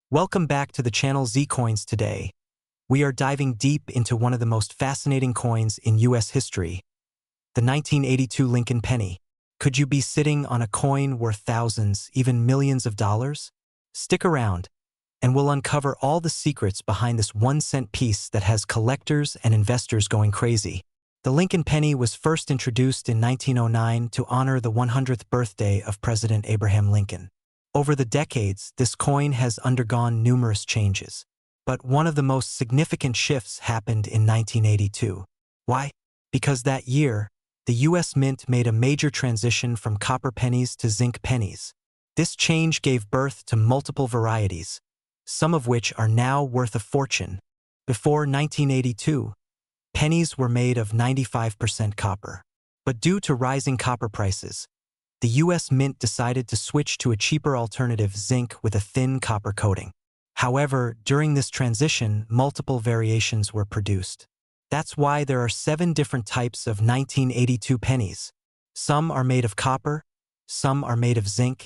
Welcome back to the channel Zee Coins. Today, we are diving deep into one of the most fascinating coins in U.S. history, the 1982 Lincoln penny. Could you be sitting on a coin worth thousands, even millions of dollars? Stick around, and we'll uncover all the secrets behind this 1-cent piece that has collectors and investors going crazy. The Lincoln penny was first introduced in 1909 to honor the 100th birthday of President Abraham Lincoln. Over the decades, this coin has undergone numerous changes, but one of the most significant shifts happened in 1982. Why? Because that year, the U.S. Mint made a major transition from copper pennies to zinc pennies. This change gave birth to multiple varieties, some of which are now worth a fortune. Before 1982, pennies were made of 95% copper. But due to rising copper prices, the U.S. Mint decided to switch to a cheaper alternative, zinc with a thin copper coating. However, during this transition, multiple variations were produced. That's why there are 7 different types of 1982 pennies. Some are made of copper, some are made of zinc,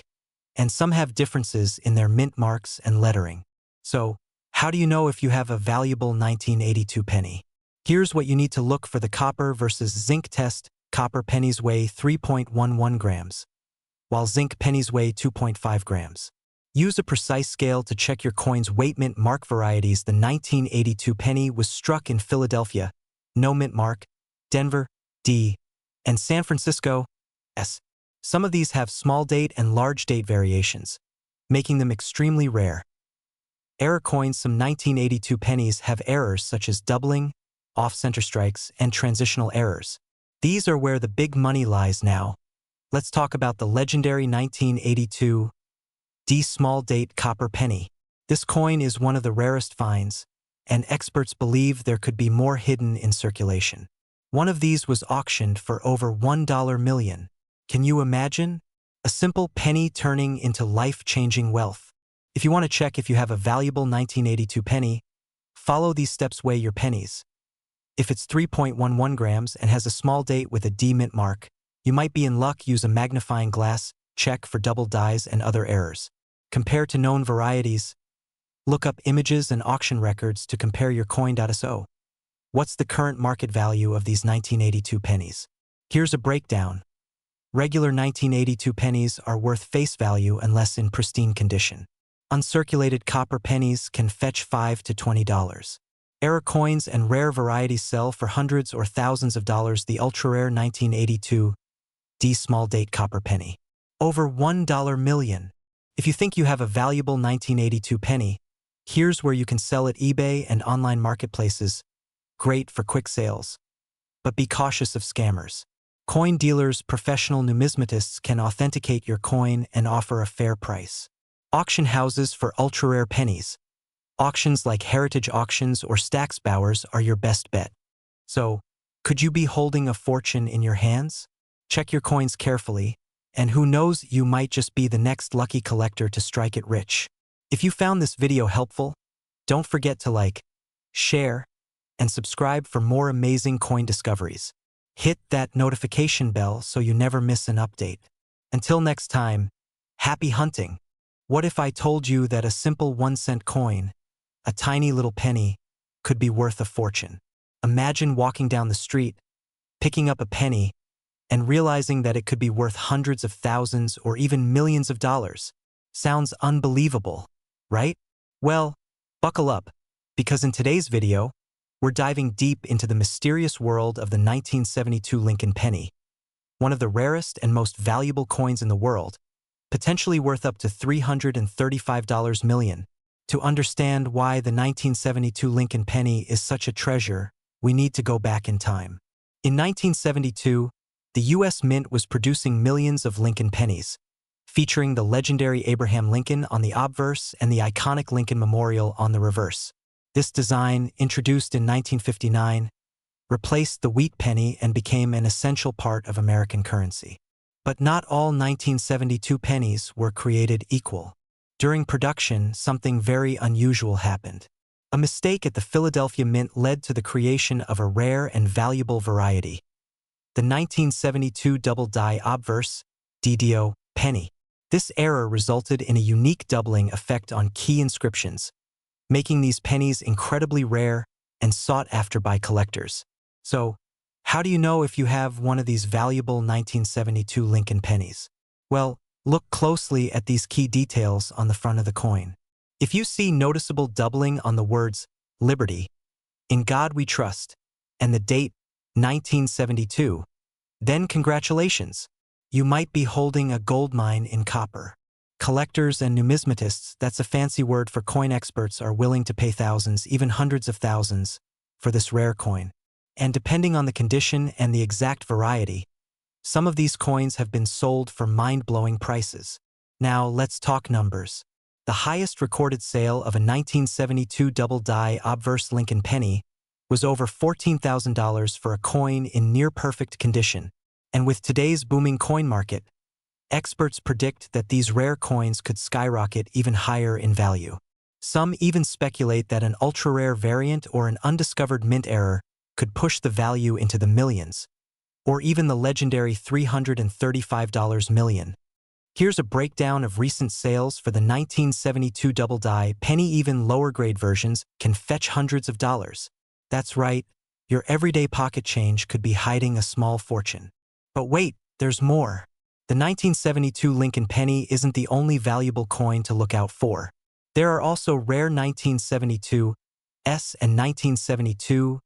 and some have differences in their mint marks and lettering. So, how do you know if you have a valuable 1982 penny? Here's what you need to look for: the copper versus zinc test. Copper pennies weigh 3.11 grams, while zinc pennies weigh 2.5 grams. Use a precise scale to check your coin's weight. Mint mark varieties: the 1982 penny was struck in Philadelphia, no mint mark; Denver, D; and San Francisco, S. Some of these have small date and large date variations, making them extremely rare. Error coins: some 1982 pennies have errors such as doubling, off-center strikes, and transitional errors. These are where the big money lies now. Let's talk about the legendary 1982 D small date copper penny. This coin is one of the rarest finds, and experts believe there could be more hidden in circulation. One of these was auctioned for over $1 million. Can you imagine? A simple penny turning into life-changing wealth. If you want to check if you have a valuable 1982 penny, follow these steps. Weigh your pennies. If it's 3.11 grams and has a small date with a D mint mark, you might be in luck. Use a magnifying glass, check for double dies and other errors. Compare to known varieties. Look up images and auction records to compare your coin. So, what's the current market value of these 1982 pennies? Here's a breakdown. Regular 1982 pennies are worth face value unless in pristine condition. Uncirculated copper pennies can fetch $5 to $20. Error coins and rare varieties sell for hundreds or thousands of dollars. The ultra-rare 1982 D small date copper penny, over $1 million. If you think you have a valuable 1982 penny, here's where you can sell at eBay and online marketplaces. Great for quick sales. But be cautious of scammers. Coin dealers, professional numismatists, can authenticate your coin and offer a fair price. Auction houses for ultra-rare pennies. Auctions like Heritage Auctions or Stack's Bowers are your best bet. So, could you be holding a fortune in your hands? Check your coins carefully, and who knows, you might just be the next lucky collector to strike it rich. If you found this video helpful, don't forget to like, share, and subscribe for more amazing coin discoveries. Hit that notification bell so you never miss an update. Until next time, happy hunting. What if I told you that a simple 1-cent coin, a tiny little penny, could be worth a fortune? Imagine walking down the street, picking up a penny, and realizing that it could be worth hundreds of thousands or even millions of dollars. Sounds unbelievable, right? Well, buckle up, because in today's video, we're diving deep into the mysterious world of the 1972 Lincoln penny, one of the rarest and most valuable coins in the world, potentially worth up to $335 million. To understand why the 1972 Lincoln penny is such a treasure, we need to go back in time. In 1972, the U.S. Mint was producing millions of Lincoln pennies, featuring the legendary Abraham Lincoln on the obverse and the iconic Lincoln Memorial on the reverse. This design, introduced in 1959, replaced the wheat penny and became an essential part of American currency. But not all 1972 pennies were created equal. During production, something very unusual happened. A mistake at the Philadelphia Mint led to the creation of a rare and valuable variety, the 1972 double die obverse DDO penny. This error resulted in a unique doubling effect on key inscriptions, making these pennies incredibly rare and sought after by collectors. So, how do you know if you have one of these valuable 1972 Lincoln pennies? Well, look closely at these key details on the front of the coin. If you see noticeable doubling on the words Liberty, In God We Trust, and the date 1972, then congratulations, you might be holding a gold mine in copper. Collectors and numismatists, that's a fancy word for coin experts, are willing to pay thousands, even hundreds of thousands, for this rare coin. And depending on the condition and the exact variety, some of these coins have been sold for mind-blowing prices. Now let's talk numbers. The highest recorded sale of a 1972 double-die obverse Lincoln penny was over $14,000 for a coin in near-perfect condition. And with today's booming coin market, experts predict that these rare coins could skyrocket even higher in value. Some even speculate that an ultra-rare variant or an undiscovered mint error could push the value into the millions, or even the legendary $335 million. Here's a breakdown of recent sales for the 1972 double-die penny. Even lower-grade versions can fetch hundreds of dollars. That's right, your everyday pocket change could be hiding a small fortune. But wait, there's more. The 1972 Lincoln penny isn't the only valuable coin to look out for. There are also rare 1972 S and 1972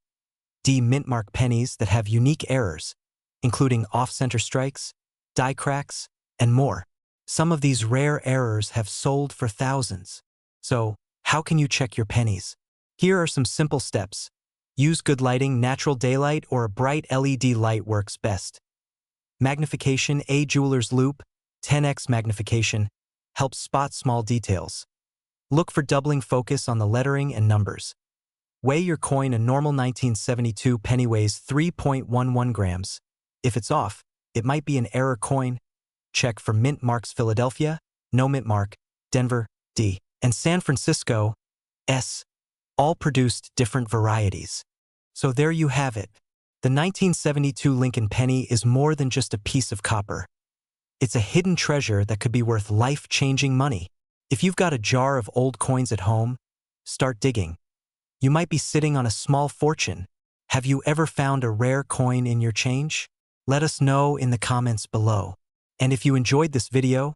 D mint mark pennies that have unique errors, including off-center strikes, die cracks, and more. Some of these rare errors have sold for thousands. So, how can you check your pennies? Here are some simple steps. Use good lighting. Natural daylight or a bright LED light works best. Magnification. A jeweler's loupe, 10x magnification, helps spot small details. Look for doubling. Focus on the lettering and numbers. Weigh your coin. A normal 1972 penny weighs 3.11 grams. If it's off, it might be an error coin. Check for mint marks. Philadelphia, no mint mark, Denver, D, and San Francisco, S, all produced different varieties. So there you have it. The 1972 Lincoln penny is more than just a piece of copper. It's a hidden treasure that could be worth life-changing money. If you've got a jar of old coins at home, start digging. You might be sitting on a small fortune. Have you ever found a rare coin in your change? Let us know in the comments below. And if you enjoyed this video,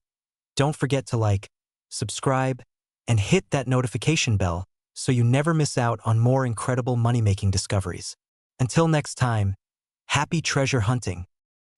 don't forget to like, subscribe, and hit that notification bell so you never miss out on more incredible money-making discoveries. Until next time, happy treasure hunting.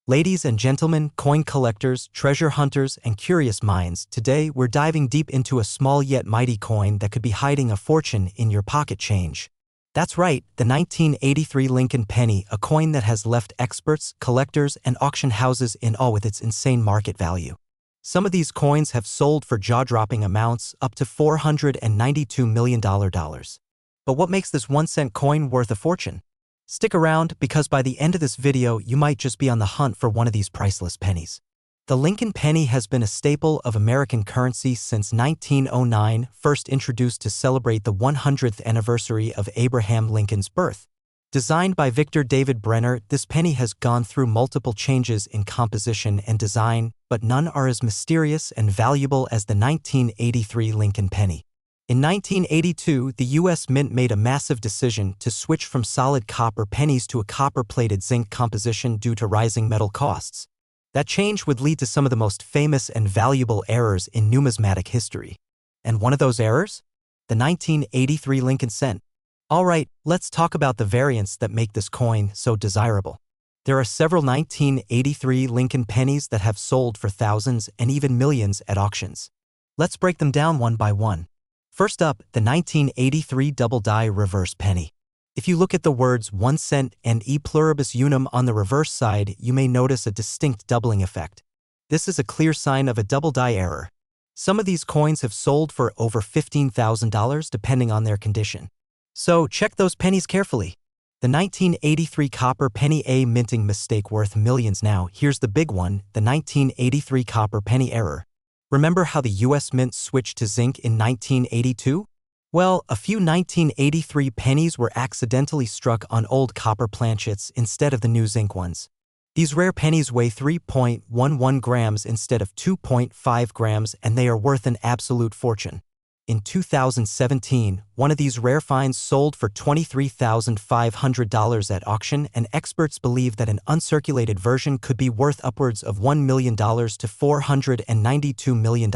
Ladies and gentlemen, coin collectors, treasure hunters, and curious minds, today we're diving deep into a small yet mighty coin that could be hiding a fortune in your pocket change. That's right, the 1983 Lincoln penny, a coin that has left experts, collectors, and auction houses in awe with its insane market value. Some of these coins have sold for jaw-dropping amounts, up to $492 million. But what makes this 1-cent coin worth a fortune? Stick around, because by the end of this video, you might just be on the hunt for one of these priceless pennies. The Lincoln penny has been a staple of American currency since 1909, first introduced to celebrate the 100th anniversary of Abraham Lincoln's birth. Designed by Victor David Brenner, this penny has gone through multiple changes in composition and design, but none are as mysterious and valuable as the 1983 Lincoln penny. In 1982, the U.S. Mint made a massive decision to switch from solid copper pennies to a copper-plated zinc composition due to rising metal costs. That change would lead to some of the most famous and valuable errors in numismatic history. And one of those errors? The 1983 Lincoln cent. All right, let's talk about the variants that make this coin so desirable. There are several 1983 Lincoln pennies that have sold for thousands and even millions at auctions. Let's break them down one by one. First up, the 1983 double-die reverse penny. If you look at the words 1 cent and e pluribus unum on the reverse side, you may notice a distinct doubling effect. This is a clear sign of a double-die error. Some of these coins have sold for over $15,000 depending on their condition. So check those pennies carefully. The 1983 copper penny, a minting mistake worth millions. Now, here's the big one, the 1983 copper penny error. Remember how the U.S. Mint switched to zinc in 1982? Well, a few 1983 pennies were accidentally struck on old copper planchets instead of the new zinc ones. These rare pennies weigh 3.11 grams instead of 2.5 grams, and they are worth an absolute fortune. In 2017, one of these rare finds sold for $23,500 at auction, and experts believe that an uncirculated version could be worth upwards of $1 million to $492 million.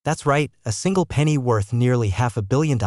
That's right, a single penny worth nearly $500 million.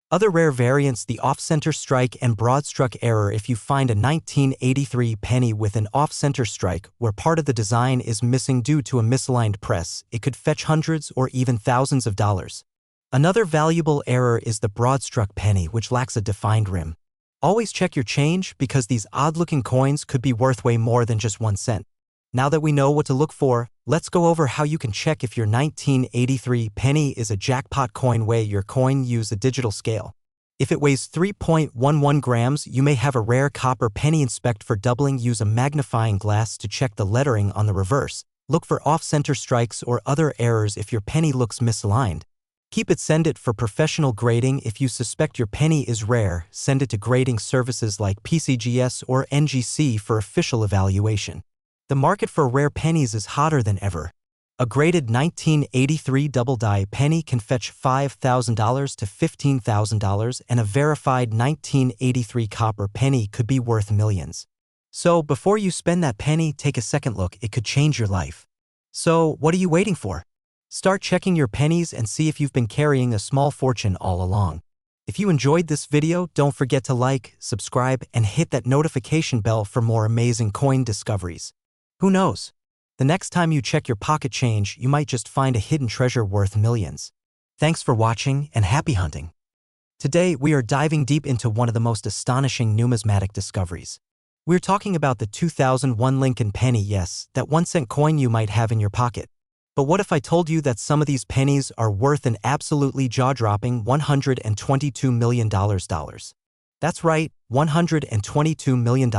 Other rare variants, the off-center strike and broad-struck error. If you find a 1983 penny with an off-center strike where part of the design is missing due to a misaligned press, it could fetch hundreds or even thousands of dollars. Another valuable error is the broad-struck penny, which lacks a defined rim. Always check your change, because these odd-looking coins could be worth way more than just 1 cent. Now that we know what to look for, let's go over how you can check if your 1983 penny is a jackpot coin. Weigh your coin. Use a digital scale. If it weighs 3.11 grams, you may have a rare copper penny. Inspect for doubling. Use a magnifying glass to check the lettering on the reverse. Look for off-center strikes or other errors if your penny looks misaligned. Keep it. Send it for professional grading. If you suspect your penny is rare, send it to grading services like PCGS or NGC for official evaluation. The market for rare pennies is hotter than ever. A graded 1983 double-die penny can fetch $5,000 to $15,000, and a verified 1983 copper penny could be worth millions. So, before you spend that penny, take a second look. It could change your life. So, what are you waiting for? Start checking your pennies and see if you've been carrying a small fortune all along. If you enjoyed this video, don't forget to like, subscribe, and hit that notification bell for more amazing coin discoveries. Who knows? The next time you check your pocket change, you might just find a hidden treasure worth millions. Thanks for watching, and happy hunting. Today, we are diving deep into one of the most astonishing numismatic discoveries. We're talking about the 2001 Lincoln penny. Yes, that 1-cent coin you might have in your pocket. But what if I told you that some of these pennies are worth an absolutely jaw-dropping $122 million? That's right, $122 million.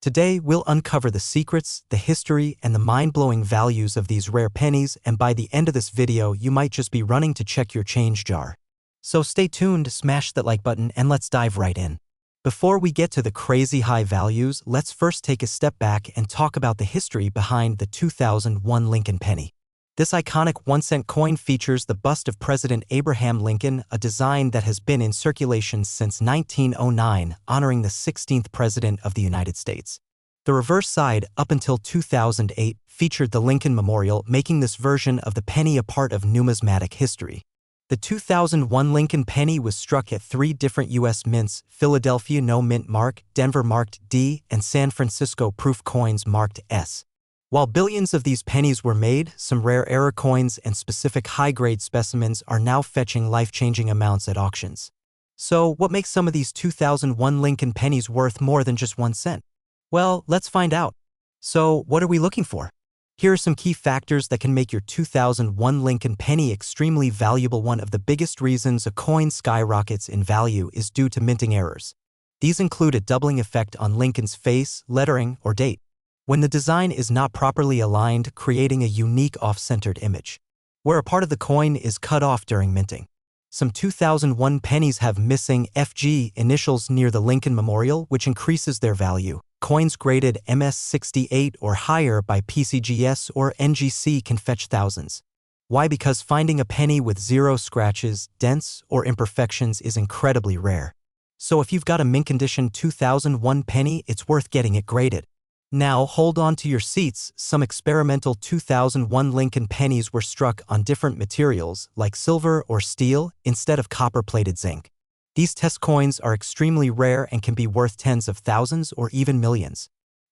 Today, we'll uncover the secrets, the history, and the mind-blowing values of these rare pennies, and by the end of this video, you might just be running to check your change jar. So stay tuned, smash that like button, and let's dive right in. Before we get to the crazy high values, let's first take a step back and talk about the history behind the 2001 Lincoln penny. This iconic 1-cent coin features the bust of President Abraham Lincoln, a design that has been in circulation since 1909, honoring the 16th President of the United States. The reverse side, up until 2008, featured the Lincoln Memorial, making this version of the penny a part of numismatic history. The 2001 Lincoln penny was struck at 3 different U.S. mints: Philadelphia No Mint Mark, Denver marked D, and San Francisco Proof Coins marked S. While billions of these pennies were made, some rare error coins and specific high-grade specimens are now fetching life-changing amounts at auctions. So, what makes some of these 2001 Lincoln pennies worth more than just 1 cent? Well, let's find out. So, what are we looking for? Here are some key factors that can make your 2001 Lincoln penny extremely valuable. One of the biggest reasons a coin skyrockets in value is due to minting errors. These include a doubling effect on Lincoln's face, lettering, or date. When the design is not properly aligned, creating a unique off-centered image, where a part of the coin is cut off during minting. Some 2001 pennies have missing FG initials near the Lincoln Memorial, which increases their value. Coins graded MS68 or higher by PCGS or NGC can fetch thousands. Why? Because finding a penny with 0 scratches, dents, or imperfections is incredibly rare. So if you've got a mint condition 2001 penny, it's worth getting it graded. Now, hold on to your seats. Some experimental 2001 Lincoln pennies were struck on different materials, like silver or steel, instead of copper-plated zinc. These test coins are extremely rare and can be worth tens of thousands or even millions.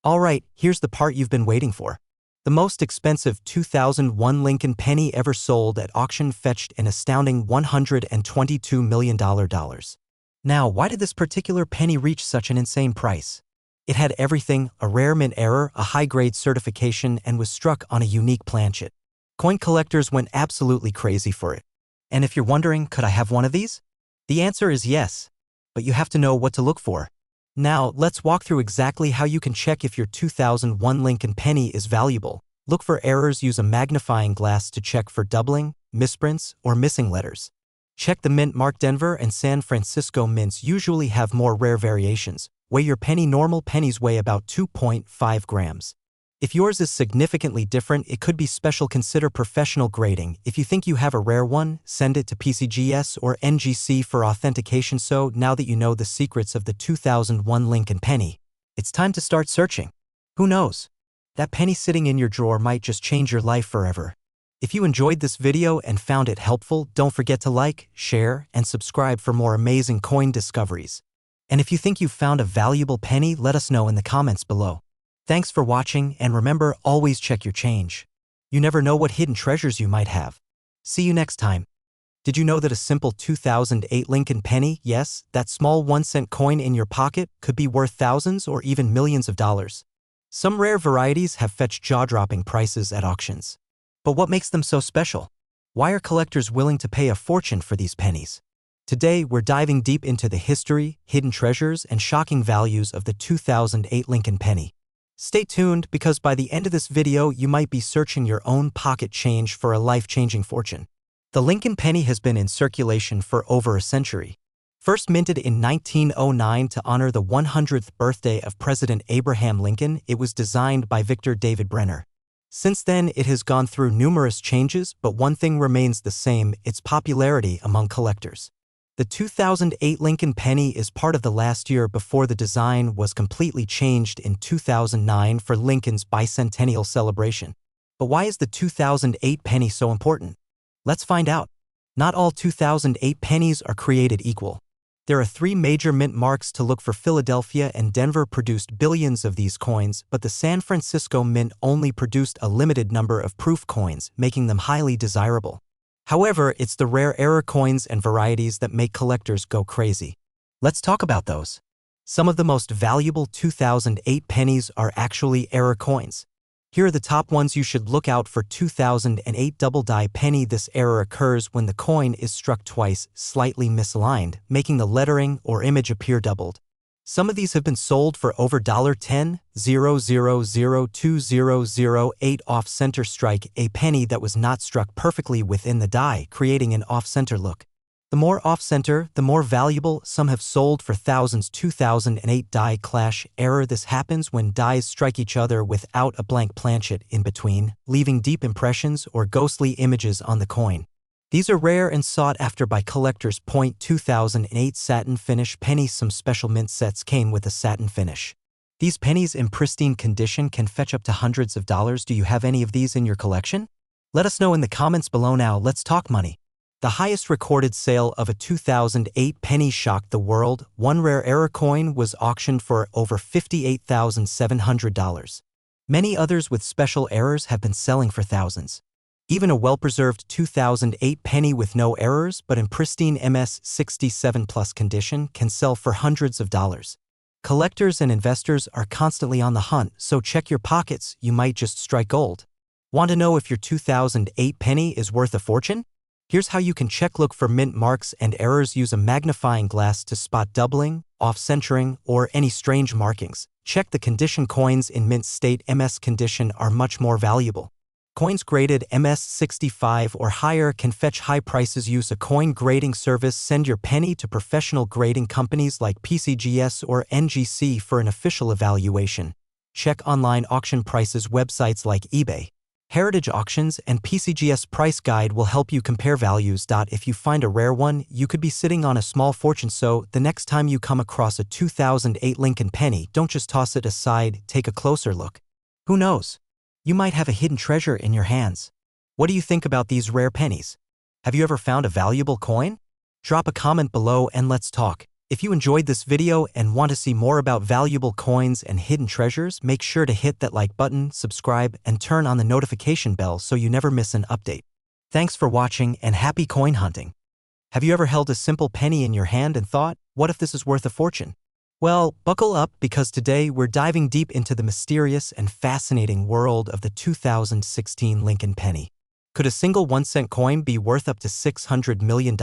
Alright, here's the part you've been waiting for. The most expensive 2001 Lincoln penny ever sold at auction fetched an astounding $122 million. Now, why did this particular penny reach such an insane price? It had everything: a rare mint error, a high-grade certification, and was struck on a unique planchet. Coin collectors went absolutely crazy for it. And if you're wondering, could I have one of these? The answer is yes. But you have to know what to look for. Now, let's walk through exactly how you can check if your 2001 Lincoln penny is valuable. Look for errors. Use a magnifying glass to check for doubling, misprints, or missing letters. Check the mint mark. Denver and San Francisco mints usually have more rare variations, Weigh your penny. Normal pennies weigh about 2.5 grams. If yours is significantly different, it could be special. Consider professional grading. If you think you have a rare one, send it to PCGS or NGC for authentication. So, now that you know the secrets of the 2001 Lincoln penny, it's time to start searching. Who knows? That penny sitting in your drawer might just change your life forever. If you enjoyed this video and found it helpful, don't forget to like, share, and subscribe for more amazing coin discoveries. And if you think you've found a valuable penny, let us know in the comments below. Thanks for watching, and remember, always check your change. You never know what hidden treasures you might have. See you next time. Did you know that a simple 2008 Lincoln penny, yes, that small 1-cent coin in your pocket, could be worth thousands or even millions of dollars? Some rare varieties have fetched jaw-dropping prices at auctions. But what makes them so special? Why are collectors willing to pay a fortune for these pennies? Today, we're diving deep into the history, hidden treasures, and shocking values of the 2008 Lincoln penny. Stay tuned, because by the end of this video, you might be searching your own pocket change for a life-changing fortune. The Lincoln penny has been in circulation for over a century. First minted in 1909 to honor the 100th birthday of President Abraham Lincoln, it was designed by Victor David Brenner. Since then, it has gone through numerous changes, but one thing remains the same: its popularity among collectors. The 2008 Lincoln penny is part of the last year before the design was completely changed in 2009 for Lincoln's bicentennial celebration. But why is the 2008 penny so important? Let's find out. Not all 2008 pennies are created equal. There are 3 major mint marks to look for. Philadelphia and Denver produced billions of these coins, but the San Francisco Mint only produced a limited number of proof coins, making them highly desirable. However, it's the rare error coins and varieties that make collectors go crazy. Let's talk about those. Some of the most valuable 2008 pennies are actually error coins. Here are the top ones you should look out for. 2008 double die penny. This error occurs when the coin is struck twice, slightly misaligned, making the lettering or image appear doubled. Some of these have been sold for over $10. 0002008 off-center strike, a penny that was not struck perfectly within the die, creating an off-center look. The more off-center, the more valuable. Some have sold for thousands. 2008 die clash error. This happens when dies strike each other without a blank planchet in between, leaving deep impressions or ghostly images on the coin. These are rare and sought after by collectors. 2008 satin finish penny. Some special mint sets came with a satin finish. These pennies in pristine condition can fetch up to hundreds of dollars. Do you have any of these in your collection? Let us know in the comments below. Now let's talk money. The highest recorded sale of a 2008 penny shocked the world. One rare error coin was auctioned for over $58,700. Many others with special errors have been selling for thousands. Even a well-preserved 2008 penny with no errors but in pristine MS67 plus condition can sell for hundreds of dollars. Collectors and investors are constantly on the hunt, so check your pockets. You might just strike gold. Want to know if your 2008 penny is worth a fortune? Here's how you can check. Look for mint marks and errors. Use a magnifying glass to spot doubling, off-centering, or any strange markings. Check the condition. Coins in mint state MS condition are much more valuable. Coins graded MS65 or higher can fetch high prices. Use a coin grading service. Send your penny to professional grading companies like PCGS or NGC for an official evaluation. Check online auction prices. Websites like eBay, Heritage Auctions, and PCGS Price Guide will help you compare values. If you find a rare one, you could be sitting on a small fortune. So, the next time you come across a 2008 Lincoln penny, don't just toss it aside, take a closer look. Who knows? You might have a hidden treasure in your hands. What do you think about these rare pennies? Have you ever found a valuable coin? Drop a comment below and let's talk. If you enjoyed this video and want to see more about valuable coins and hidden treasures, make sure to hit that like button, subscribe, and turn on the notification bell so you never miss an update. Thanks for watching and happy coin hunting. Have you ever held a simple penny in your hand and thought, what if this is worth a fortune? Well, buckle up, because today we're diving deep into the mysterious and fascinating world of the 2016 Lincoln penny. Could a single 1-cent coin be worth up to $600 million?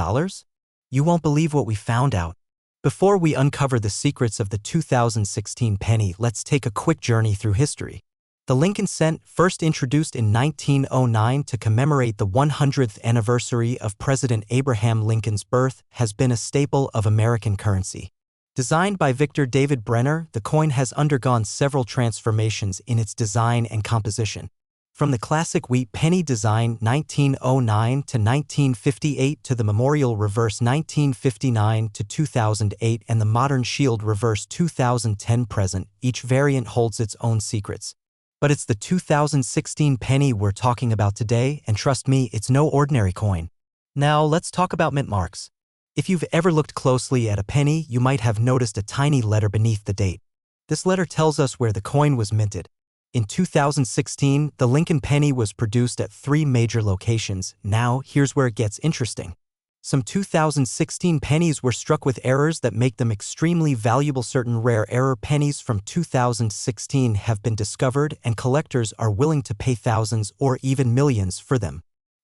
You won't believe what we found out. Before we uncover the secrets of the 2016 penny, let's take a quick journey through history. The Lincoln cent, first introduced in 1909 to commemorate the 100th anniversary of President Abraham Lincoln's birth, has been a staple of American currency. Designed by Victor David Brenner, the coin has undergone several transformations in its design and composition. From the classic wheat penny design 1909 to 1958 to the memorial reverse 1959 to 2008 and the modern shield reverse 2010 present, each variant holds its own secrets. But it's the 2016 penny we're talking about today, and trust me, it's no ordinary coin. Now let's talk about mint marks. If you've ever looked closely at a penny, you might have noticed a tiny letter beneath the date. This letter tells us where the coin was minted. In 2016, the Lincoln penny was produced at 3 major locations. Now, here's where it gets interesting. Some 2016 pennies were struck with errors that make them extremely valuable. Certain rare error pennies from 2016 have been discovered, and collectors are willing to pay thousands or even millions for them.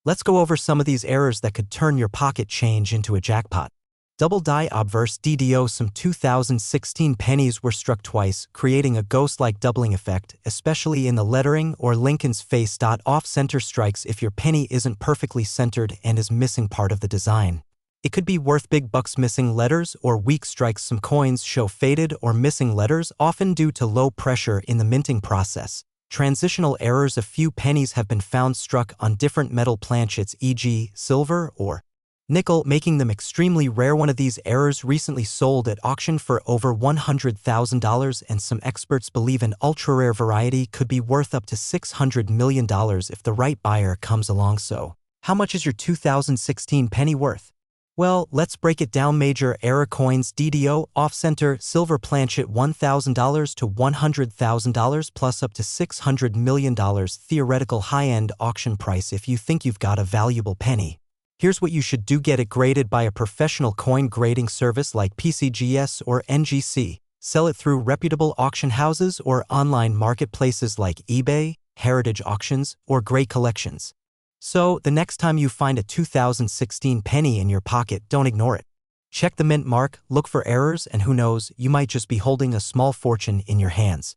Let's go over some of these errors that could turn your pocket change into a jackpot. Double die obverse DDO. Some 2016 pennies were struck twice, creating a ghost-like doubling effect, especially in the lettering or Lincoln's face. Off-center strikes. If your penny isn't perfectly centered and is missing part of the design, it could be worth big bucks. Missing letters or weak strikes. Some coins show faded or missing letters, often due to low pressure in the minting process. Transitional errors. A few pennies have been found struck on different metal planchets, e.g. silver or nickel, making them extremely rare. One of these errors recently sold at auction for over $100,000, and some experts believe an ultra-rare variety could be worth up to $600 million if the right buyer comes along. So, how much is your 2016 penny worth? Well, let's break it down. Major error coins. DDO, off-center, silver planchet, $1,000 to $100,000 plus up to $600 million theoretical high-end auction price. If you think you've got a valuable penny, here's what you should do. Get it graded by a professional coin grading service like PCGS or NGC. Sell it through reputable auction houses or online marketplaces like eBay, Heritage Auctions, or Great Collections. So, the next time you find a 2016 penny in your pocket, don't ignore it. Check the mint mark, look for errors, and who knows, you might just be holding a small fortune in your hands.